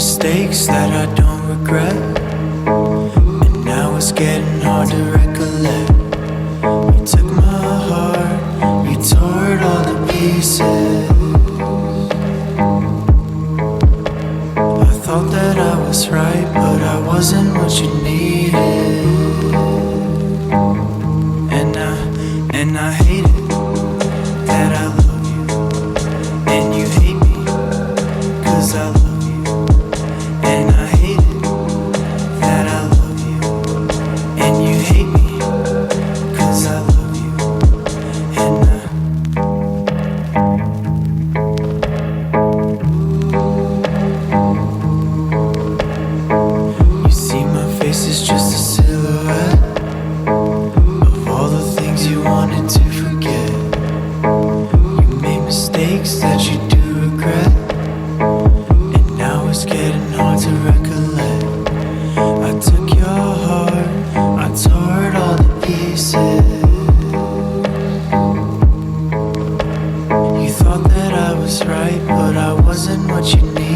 mistakes that I don't regret, and now it's getting hard to recollect. You took my heart, you tore it all to pieces. I thought that I was right, but I wasn't what you needed. And I hate it that I love you, and you hate me, 'cause I love you. And I hate it that I love you, and you hate me, 'cause I love you. And you see my face is just a silhouette of all the things you wanted to forget. You made mistakes that you do regret, and now it's getting hard to recollect. I took your heart, I tore it all to pieces. You thought that I was right, but I wasn't what you needed.